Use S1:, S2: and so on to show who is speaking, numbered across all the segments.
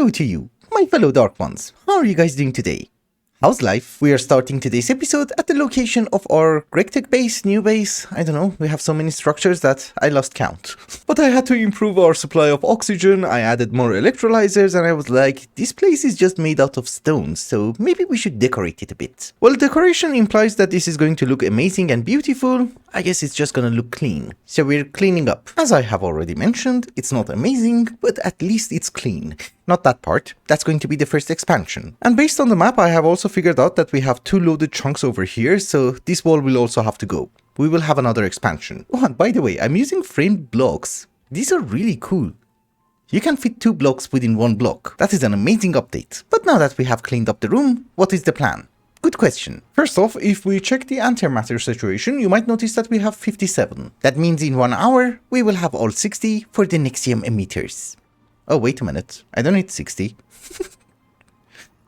S1: Hello to you, my fellow Dark Ones. How are you guys doing today? How's life? We are starting today's episode at the location of our GregTech base, new base. I don't know, we have so many structures that I lost count. But I had to improve our supply of oxygen, I added more electrolyzers, and I was like, this place is just made out of stones, so maybe we should decorate it a bit. Well, decoration implies that this is going to look amazing and beautiful. I guess it's just gonna look clean. So we're cleaning up. As I have already mentioned, it's not amazing, but at least it's clean. Not that part, that's going to be the first expansion. And based on the map, I have also figured out that we have 2 loaded chunks over here, so this wall will also have to go. We will have another expansion. Oh, and by the way, I'm using framed blocks. These are really cool. You can fit 2 blocks within 1 block. That is an amazing update. But now that we have cleaned up the room, what is the plan? Good question. First off, if we check the antimatter situation, you might notice that we have 57. That means in 1 hour, we will have all 60 for the Nexium emitters. Oh, wait a minute. I don't need 60.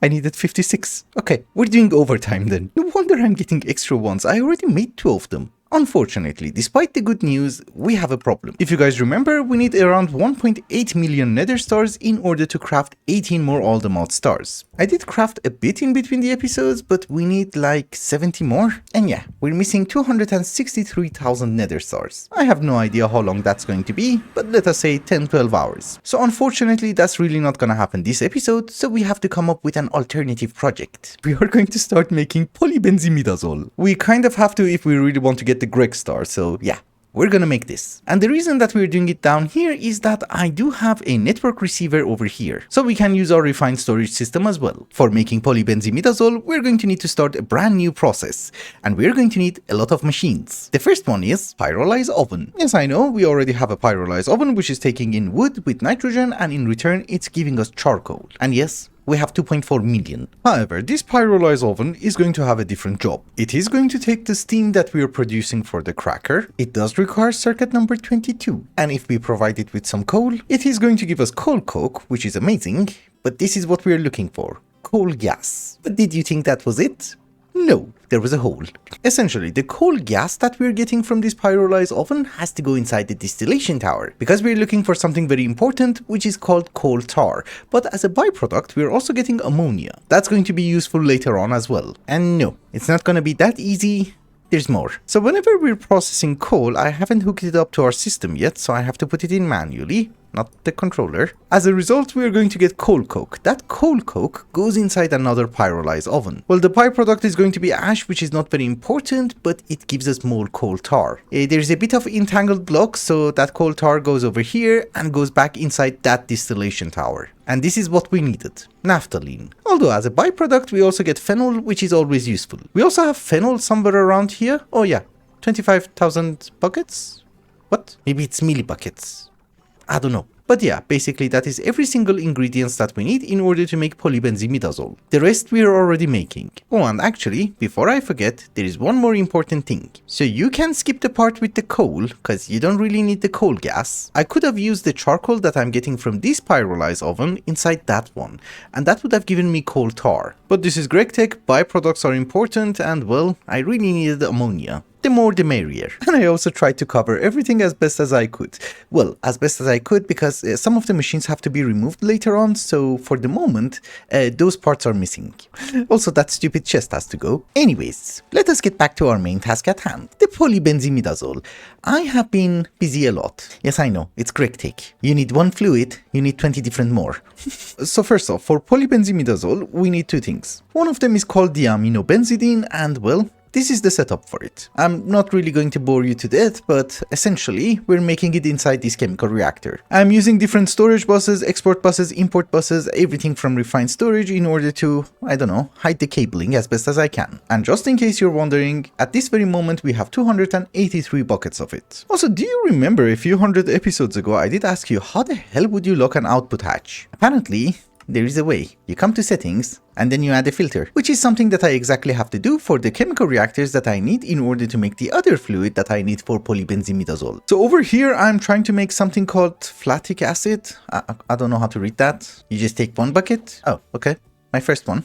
S1: I needed 56. Okay, we're doing overtime then. No wonder I'm getting extra ones. I already made 2 of them. Unfortunately, despite the good news, we have a problem. If you guys remember, we need around 1.8 million nether stars in order to craft 18 more all-the-mouth stars. I did craft a bit in between the episodes, but we need like 70 more. And yeah, we're missing 263,000 nether stars. I have no idea how long that's going to be, but let us say 10-12 hours. So unfortunately, that's really not gonna happen this episode, so we have to come up with an alternative project. We are going to start making PolyBenzimidazole. We kind of have to if we really want to get the Greg star, so yeah, we're gonna make this. And the reason that we're doing it down here is that I do have a network receiver over here, so we can use our refined storage system as well. For making PolyBenzimidazole, we're going to need to start a brand new process, and we're going to need a lot of machines. The first one is pyrolyze oven. Yes, I know, we already have a pyrolyze oven which is taking in wood with nitrogen, and in return it's giving us charcoal. And yes, we have 2.4 million. However, this pyrolyze oven is going to have a different job. It is going to take the steam that we are producing for the cracker. It does require circuit number 22. And if we provide it with some coal, it is going to give us coal coke, which is amazing. But this is what we are looking for. Coal gas. But did you think that was it? No, there was a hole. Essentially, the coal gas that we're getting from this pyrolyze oven has to go inside the distillation tower, because we're looking for something very important, which is called coal tar. But as a byproduct, we're also getting ammonia. That's going to be useful later on as well. And no, it's not going to be that easy. There's more. So whenever we're processing coal, I haven't hooked it up to our system yet, so I have to put it in manually, not the controller. As a result, we are going to get coal coke. That coal coke goes inside another pyrolyze oven. Well, the byproduct is going to be ash, which is not very important, but it gives us more coal tar. There's a bit of entangled blocks, so that coal tar goes over here and goes back inside that distillation tower. And this is what we needed, naphthalene. Although as a byproduct, we also get phenol, which is always useful. We also have phenol somewhere around here. Oh yeah, 25,000 buckets? What? Maybe it's millibuckets. I don't know. But yeah, basically that is every single ingredients that we need in order to make PolyBenzimidazole. The rest we are already making. Oh, and actually, before I forget, there is one more important thing. So you can skip the part with the coal, cause you don't really need the coal gas. I could have used the charcoal that I'm getting from this pyrolyze oven inside that one, and that would have given me coal tar. But this is GregTech, byproducts are important, and well, I really needed ammonia. The more the merrier. And I also tried to cover everything as best as I could. Well, as best as I could, because some of the machines have to be removed later on, so for the moment, those parts are missing. Also, that stupid chest has to go. Anyways, let us get back to our main task at hand, the PolyBenzimidazole. I have been busy a lot. Yes, I know, it's GregTech. You need 1 fluid, you need 20 different more. So first off, for PolyBenzimidazole, we need 2 things. One of them is called diaminobenzidine, and well, this is the setup for it. I'm not really going to bore you to death, but essentially, we're making it inside this chemical reactor. I'm using different storage buses, export buses, import buses, everything from refined storage in order to, I don't know, hide the cabling as best as I can. And just in case you're wondering, at this very moment we have 283 buckets of it. Also, do you remember a few hundred episodes ago I did ask you how the hell would you lock an output hatch? Apparently, there is a way. You come to settings, and then you add a filter, which is something that I exactly have to do for the chemical reactors that I need in order to make the other fluid that I need for PolyBenzimidazole. So over here, I'm trying to make something called flatic acid. I don't know how to read that. You just take 1 bucket. Oh, okay. My first one.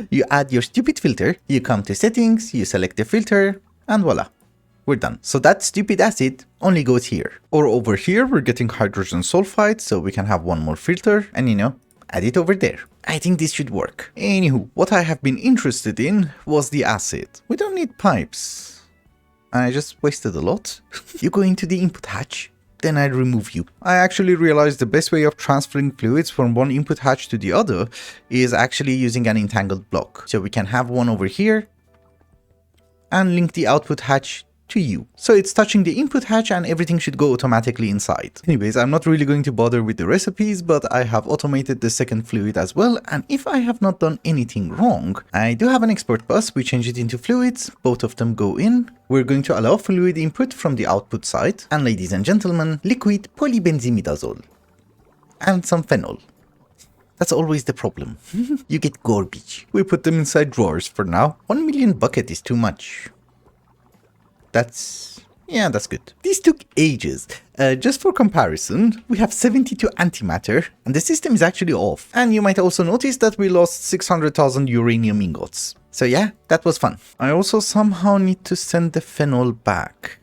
S1: You add your stupid filter, you come to settings, you select the filter, and voila. We're done. So that stupid acid only goes here. Or over here, we're getting hydrogen sulfide, so we can have 1 more filter, and you know, add it over there. I think this should work. Anywho, what I have been interested in was the acid. We don't need pipes. I just wasted a lot. You go into the input hatch, then I remove you. I actually realized the best way of transferring fluids from one input hatch to the other is actually using an entangled block. So we can have one over here and link the output hatch to you. So it's touching the input hatch and everything should go automatically inside. Anyways, I'm not really going to bother with the recipes, but I have automated the second fluid as well. And if I have not done anything wrong, I do have an export bus. We change it into fluids. Both of them go in. We're going to allow fluid input from the output side. And ladies and gentlemen, liquid PolyBenzimidazole and some phenol. That's always the problem. You get garbage. We put them inside drawers for now. 1 million bucket is too much. That's good. These took ages. Just for comparison, we have 72 antimatter and the system is actually off. And you might also notice that we lost 600,000 uranium ingots. So yeah, that was fun. I also somehow need to send the phenol back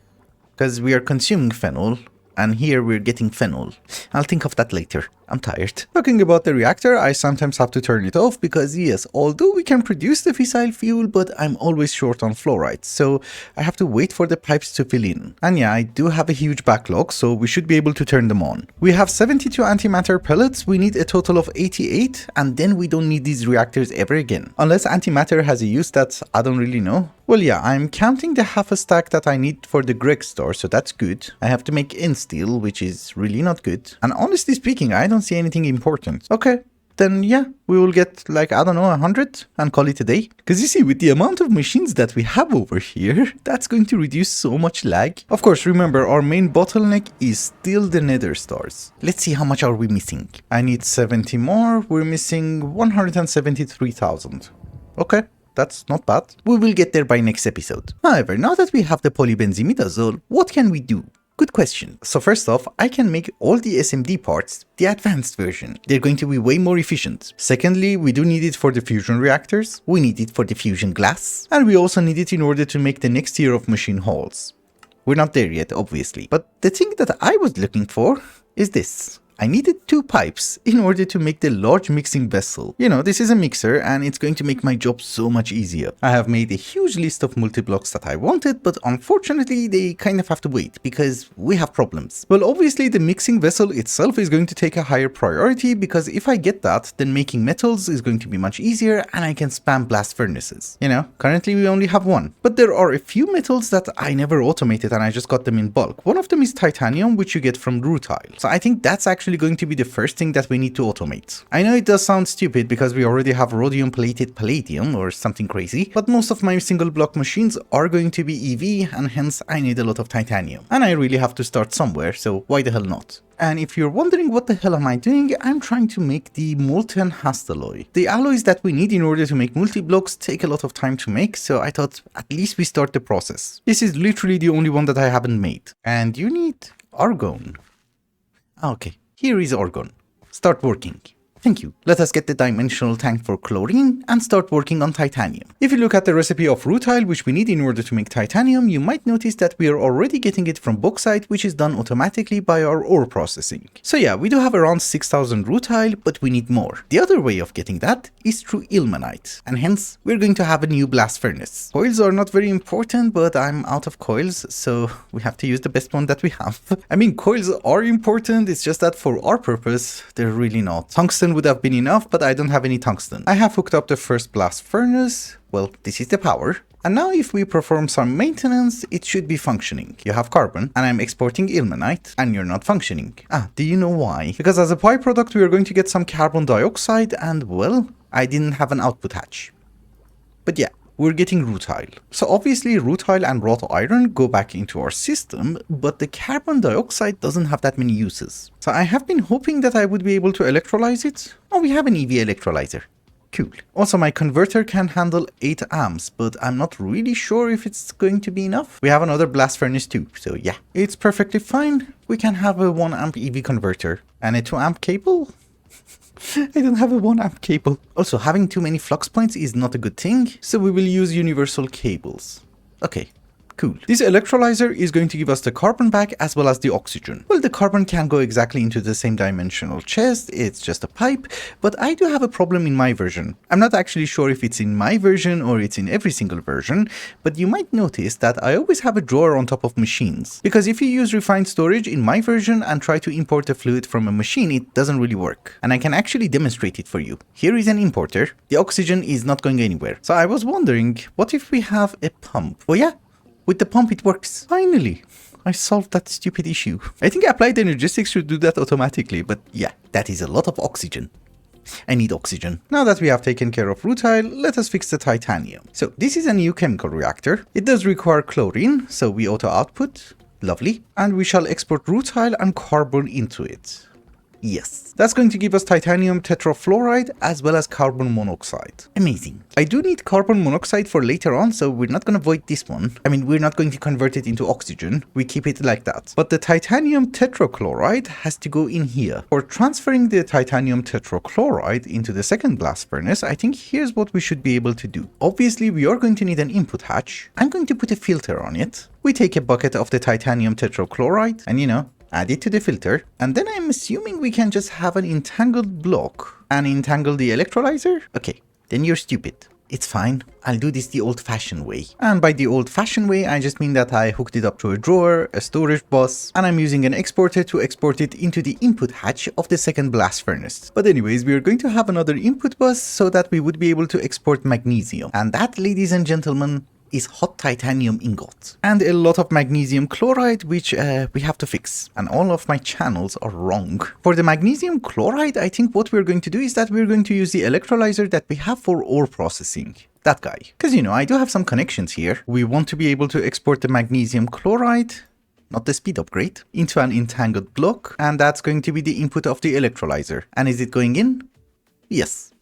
S1: because we are consuming phenol. And here we're getting phenol. I'll think of that later. I'm tired. Talking about the reactor, I sometimes have to turn it off because yes, although we can produce the fissile fuel, but I'm always short on fluoride. So I have to wait for the pipes to fill in. And yeah, I do have a huge backlog, so we should be able to turn them on. We have 72 antimatter pellets. We need a total of 88. And then we don't need these reactors ever again. Unless antimatter has a use that I don't really know. Well, yeah, I'm counting the half a stack that I need for the Greg store, so that's good. I have to make N-steel, which is really not good. And honestly speaking, I don't see anything important. Okay, then yeah, we will get like, I don't know, 100 and call it a day. Because you see, with the amount of machines that we have over here, that's going to reduce so much lag. Of course, remember, our main bottleneck is still the nether stars. Let's see how much are we missing. I need 70 more. We're missing 173,000. Okay. That's not bad. We will get there by next episode. However, now that we have the PolyBenzimidazole, what can we do? Good question. So first off, I can make all the SMD parts the advanced version. They're going to be way more efficient. Secondly, we do need it for the fusion reactors. We need it for the fusion glass. And we also need it in order to make the next tier of machine halls. We're not there yet, obviously. But the thing that I was looking for is this. I needed 2 pipes in order to make the large mixing vessel. You know, this is a mixer and it's going to make my job so much easier. I have made a huge list of multiblocks that I wanted, but unfortunately they kind of have to wait because we have problems. Well, obviously the mixing vessel itself is going to take a higher priority because if I get that, then making metals is going to be much easier and I can spam blast furnaces. You know, currently we only have 1, but there are a few metals that I never automated and I just got them in bulk. One of them is titanium, which you get from rutile. So I think that's actually going to be the first thing that we need to automate. I know it does sound stupid because we already have rhodium plated palladium or something crazy, but most of my single block machines are going to be EV and hence I need a lot of titanium. And I really have to start somewhere, so why the hell not? And if you're wondering what the hell am I doing, I'm trying to make the molten hastalloy. The alloys that we need in order to make multiblocks take a lot of time to make, so I thought at least we start the process. This is literally the only one that I haven't made. And you need argon. Okay. Here is argon. Start working. Thank you. Let us get the dimensional tank for chlorine and start working on titanium. If you look at the recipe of rutile, which we need in order to make titanium, you might notice that we are already getting it from bauxite, which is done automatically by our ore processing. So yeah, we do have around 6,000 rutile, but we need more. The other way of getting that is through ilmenite, and hence we're going to have a new blast furnace. Coils are not very important, but I'm out of coils, so we have to use the best one that we have. I mean, coils are important, it's just that for our purpose, they're really not. Tungsten would have been enough, but I don't have any tungsten. I have hooked up the first blast furnace. Well, this is the power. And now if we perform some maintenance, it should be functioning. You have carbon, and I'm exporting ilmenite, and you're not functioning. Do you know why? Because as a byproduct, we are going to get some carbon dioxide, and well, I didn't have an output hatch. But yeah. We're getting rutile. So obviously rutile and wrought iron go back into our system, but the carbon dioxide doesn't have that many uses. So I have been hoping that I would be able to electrolyze it. Oh, we have an EV electrolyzer. Cool. Also, my converter can handle 8 amps, but I'm not really sure if it's going to be enough. We have another blast furnace too, so yeah. It's perfectly fine. We can have a 1 amp EV converter and a 2 amp cable. I don't have a 1 amp cable. Also, having too many flux points is not a good thing, so we will use universal cables. Okay, cool. This electrolyzer is going to give us the carbon back as well as the oxygen. Well, the carbon can't go exactly into the same dimensional chest, it's just a pipe, but I do have a problem in my version. I'm not actually sure if it's in my version or it's in every single version, but you might notice that I always have a drawer on top of machines. Because if you use refined storage in my version and try to import a fluid from a machine, it doesn't really work. And I can actually demonstrate it for you. Here is an importer. The oxygen is not going anywhere. So I was wondering, what if we have a pump? Oh yeah, with the pump it works. Finally, I solved that stupid issue. I think applied energistics should do that automatically, but yeah, that is a lot of oxygen. I need oxygen. Now that we have taken care of rutile, let us fix the titanium. So this is a new chemical reactor. It does require chlorine, so we auto output. Lovely. And we shall export rutile and carbon into it. Yes, that's going to give us titanium tetrafluoride as well as carbon monoxide. Amazing. I do need carbon monoxide for later on, so we're not going to void this one. I mean, we're not going to convert it into oxygen. We keep it like that. But the titanium tetrachloride has to go in here. For transferring the titanium tetrachloride into the second blast furnace, I think here's what we should be able to do. Obviously, we are going to need an input hatch. I'm going to put a filter on it. We take a bucket of the titanium tetrachloride and, add it to the filter, and then I'm assuming we can just have an entangled block and entangle the electrolyzer? Okay, then you're stupid. It's fine, I'll do this the old-fashioned way. And by the old-fashioned way, I just mean that I hooked it up to a drawer, a storage bus, and I'm using an exporter to export it into the input hatch of the second blast furnace. But anyways, we are going to have another input bus so that we would be able to export magnesium. And that, ladies and gentlemen, is hot titanium ingot and a lot of magnesium chloride, which we have to fix, and all of my channels are wrong. For the magnesium chloride, I think what we're going to do is that we're going to use the electrolyzer that we have for ore processing. That guy. Because I do have some connections here. We want to be able to export the magnesium chloride, not the speed upgrade, into an entangled block, and that's going to be the input of the electrolyzer. And is it going in? Yes.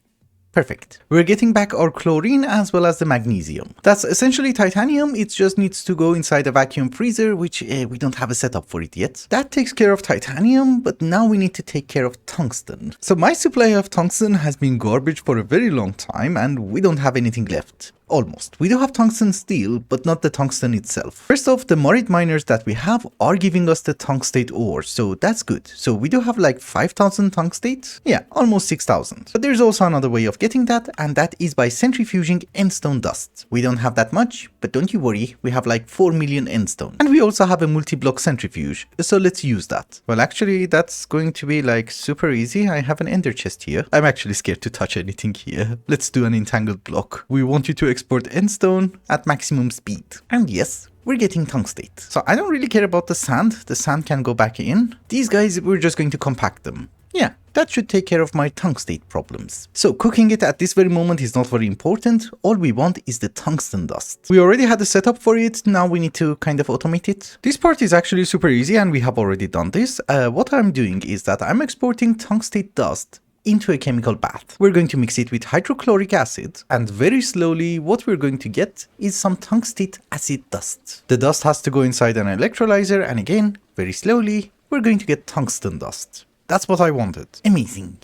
S1: Perfect. We're getting back our chlorine as well as the magnesium. That's essentially titanium, it just needs to go inside a vacuum freezer, which we don't have a setup for it yet. That takes care of titanium, but now we need to take care of tungsten. So my supply of tungsten has been garbage for a very long time and we don't have anything left. Almost. We do have tungsten steel, but not the tungsten itself. First off, the Morit miners that we have are giving us the tungstate ore, so that's good. So we do have like 5,000 tungstate? Yeah, almost 6,000. But there's also another way of getting that, and that is by centrifuging endstone dust. We don't have that much, but don't you worry, we have like 4 million endstone. And we also have a multi-block centrifuge, so let's use that. Well, actually, that's going to be like super easy. I have an ender chest here. I'm actually scared to touch anything here. Let's do an entangled block. We want you to export endstone at maximum speed. And yes, we're getting tungstate. So I don't really care about the sand. The sand can go back in. These guys, we're just going to compact them. Yeah, that should take care of my tungstate problems. So cooking it at this very moment is not very important. All we want is the tungsten dust. We already had a setup for it. Now we need to kind of automate it. This part is actually super easy and we have already done this. What I'm doing is that I'm exporting tungstate dust into a chemical bath. We're going to mix it with hydrochloric acid, and very slowly what we're going to get is some tungstate acid dust. The dust has to go inside an electrolyzer, and again, very slowly, we're going to get tungsten dust. That's what I wanted. Amazing.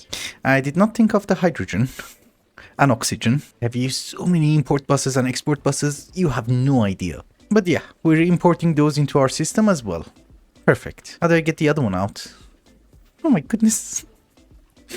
S1: I did not think of the hydrogen and oxygen. I have used so many import buses and export buses, you have no idea. But yeah, we're importing those into our system as well. Perfect. How do I get the other one out? Oh my goodness.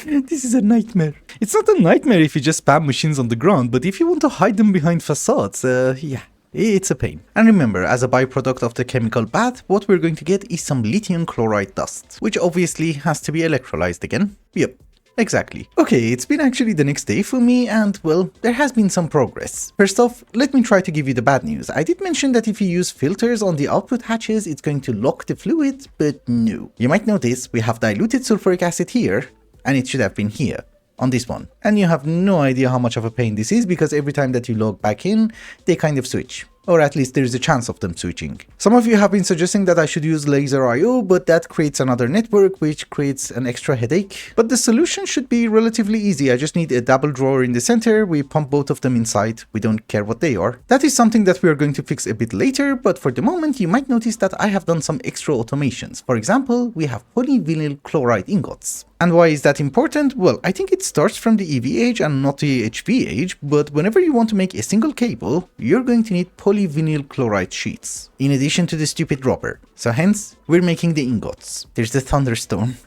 S1: This is a nightmare. It's not a nightmare if you just spam machines on the ground, but if you want to hide them behind facades, yeah, it's a pain. And remember, as a byproduct of the chemical bath, what we're going to get is some lithium chloride dust, which obviously has to be electrolyzed again. Yep. Exactly. Okay, it's been actually the next day for me and, well, there has been some progress. First off, let me try to give you the bad news. I did mention that if you use filters on the output hatches, it's going to lock the fluid, but no. You might notice we have diluted sulfuric acid here, and it should have been here, on this one. And you have no idea how much of a pain this is, because every time that you log back in, they kind of switch. Or at least there's a chance of them switching. Some of you have been suggesting that I should use laser IO, but that creates another network, which creates an extra headache. But the solution should be relatively easy. I just need a double drawer in the center, we pump both of them inside, we don't care what they are. That is something that we are going to fix a bit later, but for the moment you might notice that I have done some extra automations. For example, we have polyvinyl chloride ingots. And why is that important? Well, I think it starts from the EV age and not the HV age, but whenever you want to make a single cable, you're going to need polyvinyl chloride sheets, in addition to the stupid rubber. So hence, we're making the ingots. There's the thunderstorm.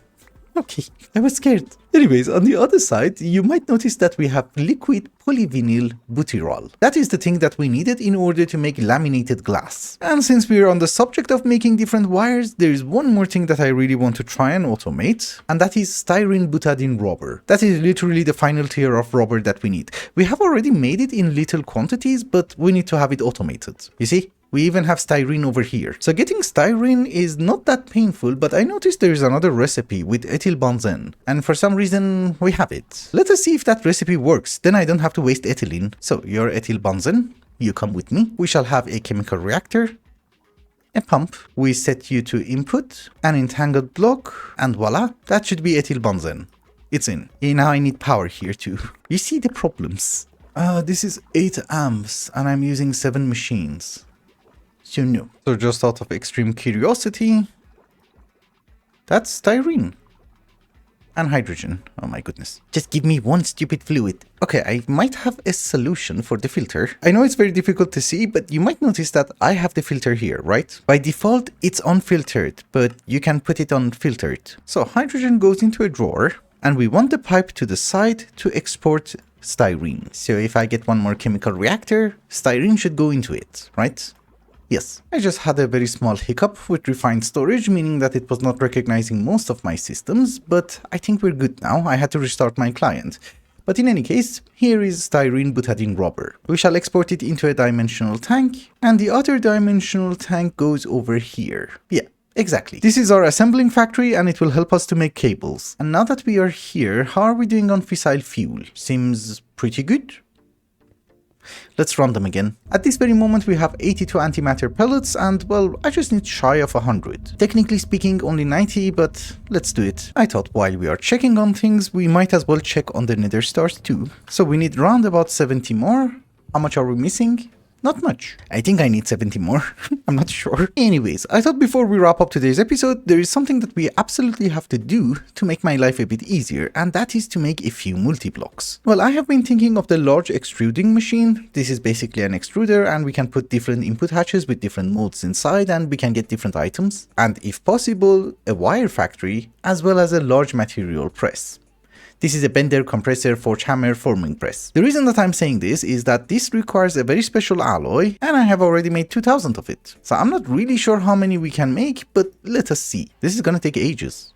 S1: Okay, I was scared. Anyways, on the other side, you might notice that we have liquid polyvinyl butyrol. That is the thing that we needed in order to make laminated glass. And since we're on the subject of making different wires, there is one more thing that I really want to try and automate, and that is styrene butadiene rubber. That is literally the final tier of rubber that we need. We have already made it in little quantities, but we need to have it automated. You see? We even have styrene over here. So getting styrene is not that painful, but I noticed there is another recipe with ethylbenzene, and for some reason we have it. Let us see if that recipe works, then I don't have to waste ethylene. So your ethylbenzene, you come with me. We shall have a chemical reactor, a pump. We set you to input, an entangled block, and voila, that should be ethylbenzene. It's in. Now I need power here too. You see the problems. This is 8 amps and I'm using 7 machines. So no. So just out of extreme curiosity, that's styrene. And hydrogen. Oh my goodness. Just give me one stupid fluid. Okay, I might have a solution for the filter. I know it's very difficult to see, but you might notice that I have the filter here, right? By default, it's unfiltered, but you can put it on filtered. So hydrogen goes into a drawer, and we want the pipe to the side to export styrene. So if I get one more chemical reactor, styrene should go into it, right? Yes, I just had a very small hiccup with refined storage, meaning that it was not recognizing most of my systems, but I think we're good now. I had to restart my client. But in any case, here is styrene butadiene rubber. We shall export it into a dimensional tank, and the other dimensional tank goes over here. Yeah, exactly. This is our assembling factory, and it will help us to make cables. And now that we are here, how are we doing on fissile fuel? Seems pretty good. Let's run them again. At this very moment we have 82 antimatter pellets and, well, I just need shy of 100. Technically speaking only 90, but let's do it. I thought while we are checking on things, we might as well check on the nether stars too. So we need round about 70 more. How much are we missing? Not much. I think I need 70 more. I'm not sure. Anyways, I thought before we wrap up today's episode, there is something that we absolutely have to do to make my life a bit easier, and that is to make a few multi-blocks. Well, I have been thinking of the large extruding machine. This is basically an extruder, and we can put different input hatches with different modes inside, and we can get different items. And if possible, a wire factory, as well as a large material press. This is a bender, compressor, forge hammer, forming press. The reason that I'm saying this is that this requires a very special alloy, and I have already made 2000 of it. So I'm not really sure how many we can make, but let us see. This is gonna take ages.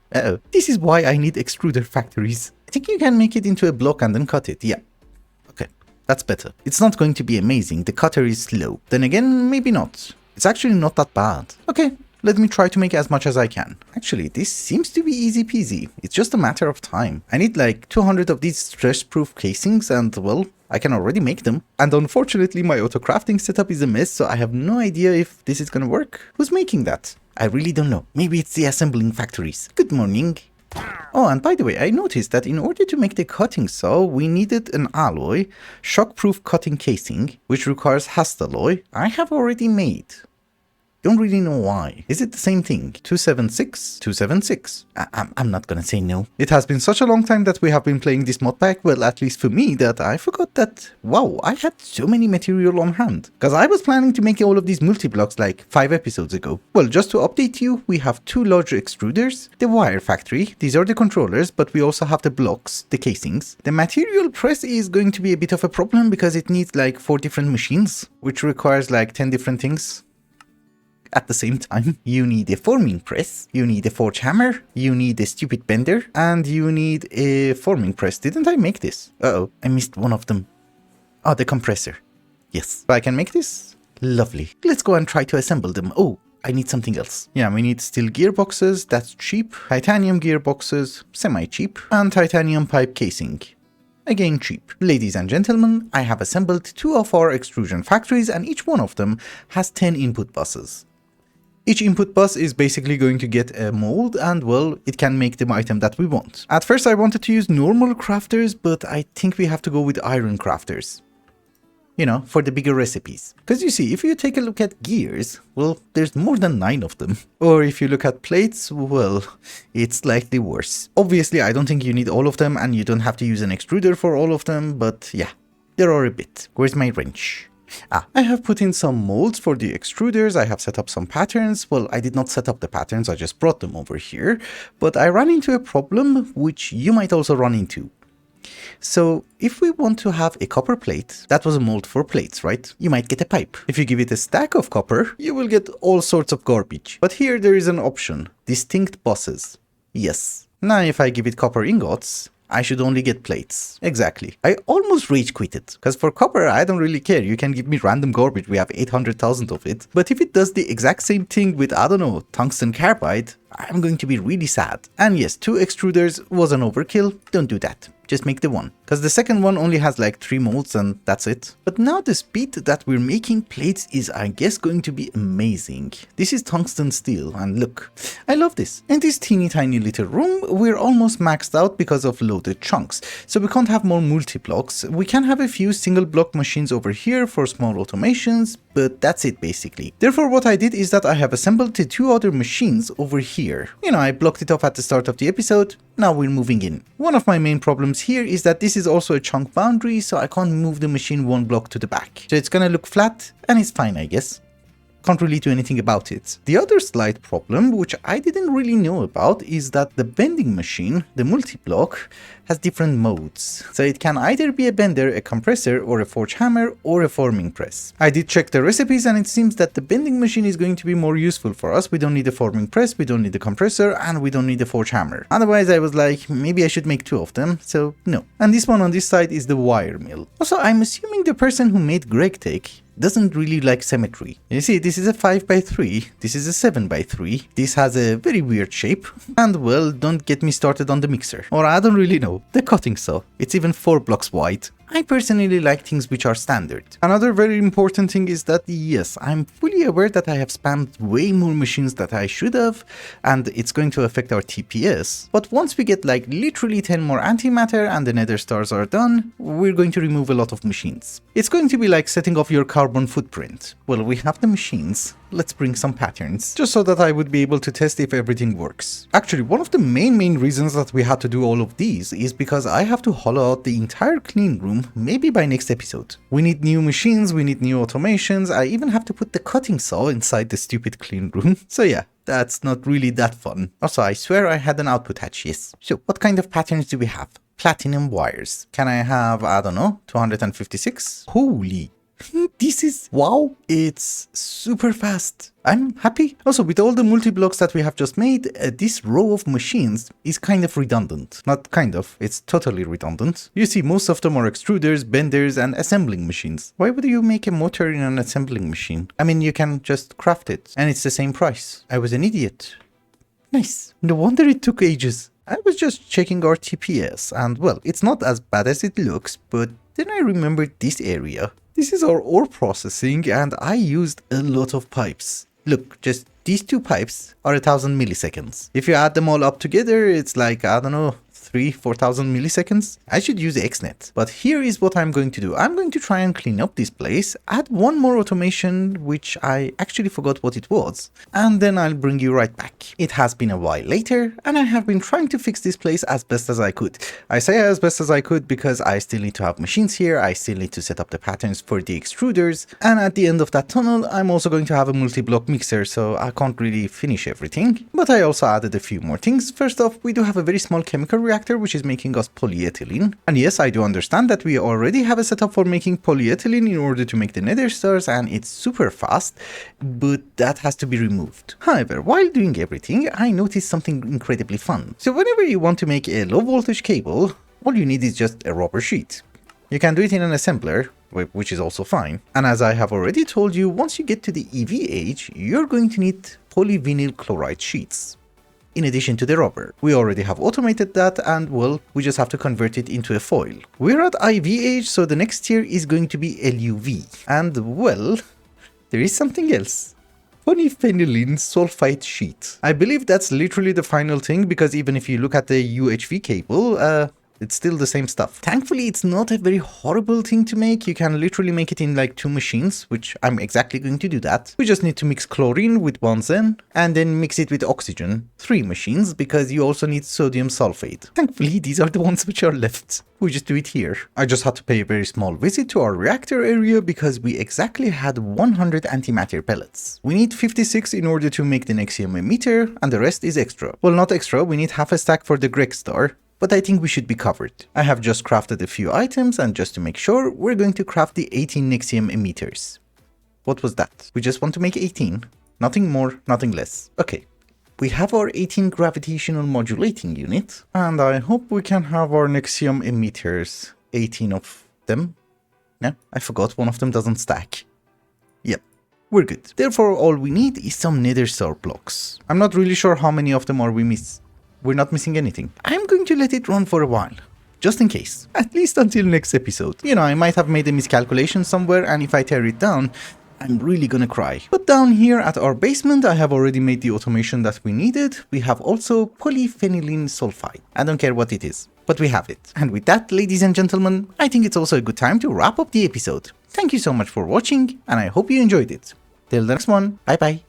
S1: This is why I need extruder factories. I think you can make it into a block and then cut it, yeah. Okay, that's better. It's not going to be amazing, the cutter is slow. Then again, maybe not. It's actually not that bad. Okay. Let me try to make as much as I can. Actually, this seems to be easy peasy. It's just a matter of time. I need like 200 of these stress-proof casings and, well, I can already make them. And unfortunately, my auto-crafting setup is a mess, so I have no idea if this is gonna work. Who's making that? I really don't know. Maybe it's the assembling factories. Good morning. Oh, and by the way, I noticed that in order to make the cutting saw, we needed an alloy, shockproof cutting casing, which requires Hastalloy. I have already made. Don't really know why. Is it the same thing? 276? 276. I'm not gonna say no. It has been such a long time that we have been playing this mod pack, well, at least for me, that I forgot that, wow, I had so many material on hand. Because I was planning to make all of these multi-blocks like 5 episodes ago. Well, just to update you, we have 2 large extruders, the wire factory, these are the controllers, but we also have the blocks, the casings. The material press is going to be a bit of a problem because it needs like 4 different machines, which requires like 10 different things. At the same time, you need a forming press, you need a forge hammer, you need a stupid bender, and you need a forming press. Didn't I make this? Uh-oh, I missed one of them. Oh, the compressor. Yes. So I can make this? Lovely. Let's go and try to assemble them. Oh, I need something else. Yeah, we need steel gearboxes, that's cheap. Titanium gearboxes, semi-cheap. And titanium pipe casing. Again cheap. Ladies and gentlemen, I have assembled 2 of our extrusion factories, and each one of them has 10 input buses. Each input bus is basically going to get a mold and, well, it can make the item that we want. At first I wanted to use normal crafters, but I think we have to go with iron crafters. You know, for the bigger recipes. Because you see, if you take a look at gears, well, there's more than 9 of them. Or if you look at plates, well, it's slightly worse. Obviously, I don't think you need all of them, and you don't have to use an extruder for all of them, but yeah, there are a bit. Where's my wrench? I have put in some molds for the extruders, I have set up some patterns. Well, I did not set up the patterns, I just brought them over here. But I ran into a problem, which you might also run into. So if we want to have a copper plate, that was a mold for plates, right? You might get a pipe. If you give it a stack of copper, you will get all sorts of garbage. But here there is an option, distinct bosses. Yes. Now if I give it copper ingots, I should only get plates. Exactly. I almost rage quitted, because for copper I don't really care, you can give me random garbage, we have 800,000 of it. But if it does the exact same thing with, I don't know, tungsten carbide, I'm going to be really sad. And yes, 2 extruders was an overkill, don't do that. Just make the one. Because the second one only has like 3 molds and that's it. But now the speed that we're making plates is, I guess, going to be amazing. This is tungsten steel and look, I love this. In this teeny tiny little room, we're almost maxed out because of loaded chunks. So we can't have more multi-blocks. We can have a few single block machines over here for small automations, but that's it basically. Therefore what I did is that I have assembled the 2 other machines over here. You know, I blocked it off at the start of the episode. Now we're moving in. One of my main problems here is that this is also a chunk boundary, so I can't move the machine 1 block to the back. So it's gonna look flat, and it's fine, I guess. Can't really do anything about it. The other slight problem, which I didn't really know about, is that the bending machine, the multi-block, has different modes. So it can either be a bender, a compressor, or a forge hammer, or a forming press. I did check the recipes and it seems that the bending machine is going to be more useful for us. We don't need a forming press, we don't need a compressor, and we don't need a forge hammer. Otherwise I was like, maybe I should make 2 of them, so no. And this one on this side is the wire mill. Also, I'm assuming the person who made GregTech doesn't really like symmetry. You see, this is a 5x3, this is a 7x3, this has a very weird shape, and well, don't get me started on the mixer. Or I don't really know, the cutting saw, it's even 4 blocks wide. I personally like things which are standard. Another very important thing is that yes, I'm fully aware that I have spammed way more machines than I should have, and it's going to affect our TPS. But once we get like literally 10 more antimatter and the nether stars are done, we're going to remove a lot of machines. It's going to be like setting off your carbon footprint. Well, we have the machines. Let's bring some patterns, just so that I would be able to test if everything works. Actually, one of the main reasons that we had to do all of these is because I have to hollow out the entire clean room, maybe by next episode. We need new machines, we need new automations, I even have to put the cutting saw inside the stupid clean room. So yeah, that's not really that fun. Also, I swear I had an output hatch, yes. So what kind of patterns do we have? Platinum wires. Can I have, I don't know, 256? Holy. This is wow, it's super fast. I'm happy. Also, with all the multi-blocks that we have just made, this row of machines is kind of redundant. Not kind of, it's totally redundant. You see, most of them are extruders, benders, and assembling machines. Why would you make a motor in an assembling machine? I mean, you can just craft it, and it's the same price. I was an idiot. Nice. No wonder it took ages. I was just checking our TPS, and well, it's not as bad as it looks, but then I remembered this area. This is our ore processing, and I used a lot of pipes. Look, just these 2 pipes are 1000 milliseconds. If you add them all up together, it's like, I don't know, 3,000-4,000 milliseconds. I should use XNet. But here is what I'm going to do. I'm going to try and clean up this place, add 1 more automation, which I actually forgot what it was, and then I'll bring you right back. It has been a while later, and I have been trying to fix this place as best as I could. I say as best as I could because I still need to have machines here, I still need to set up the patterns for the extruders, and at the end of that tunnel, I'm also going to have a multi-block mixer, so I can't really finish everything. But I also added a few more things. First off, we do have a very small chemical reactor, which is making us polyethylene. And yes, I do understand that we already have a setup for making polyethylene in order to make the nether stars, and it's super fast, but that has to be removed. However, while doing everything, I noticed something incredibly fun. So whenever you want to make a low voltage cable, all you need is just a rubber sheet. You can do it in an assembler, which is also fine. And as I have already told you, once you get to the EV age, you're going to need polyvinyl chloride sheets. In addition to the rubber, we already have automated that, and well, we just have to convert it into a foil. We're at IV age, so the next tier is going to be LUV. And well, there is something else. Polyphenylene sulfite sheet. I believe that's literally the final thing, because even if you look at the UHV cable, It's still the same stuff. Thankfully, it's not a very horrible thing to make. You can literally make it in like 2 machines, which I'm exactly going to do that. We just need to mix chlorine with benzene and then mix it with oxygen. 3 machines, because you also need sodium sulfate. Thankfully, these are the ones which are left. We just do it here. I just had to pay a very small visit to our reactor area because we exactly had 100 antimatter pellets. We need 56 in order to make the Nexium emitter, and the rest is extra. Well, not extra, we need half a stack for the Greg star, but I think we should be covered. I have just crafted a few items, and just to make sure, we're going to craft the 18 Nexium emitters. What was that? We just want to make 18. Nothing more, nothing less. Okay. We have our 18 gravitational modulating unit, and I hope we can have our Nexium emitters, 18 of them. No, I forgot one of them doesn't stack. Yep, we're good. Therefore, all we need is some nether star blocks. I'm not really sure how many of them are we miss. We're not missing anything. I'm going to let it run for a while, just in case. At least until next episode. You know, I might have made a miscalculation somewhere, and if I tear it down, I'm really gonna cry. But down here at our basement, I have already made the automation that we needed. We have also polyphenylene sulfide. I don't care what it is, but we have it. And with that, ladies and gentlemen, I think it's also a good time to wrap up the episode. Thank you so much for watching, and I hope you enjoyed it. Till the next one, bye bye.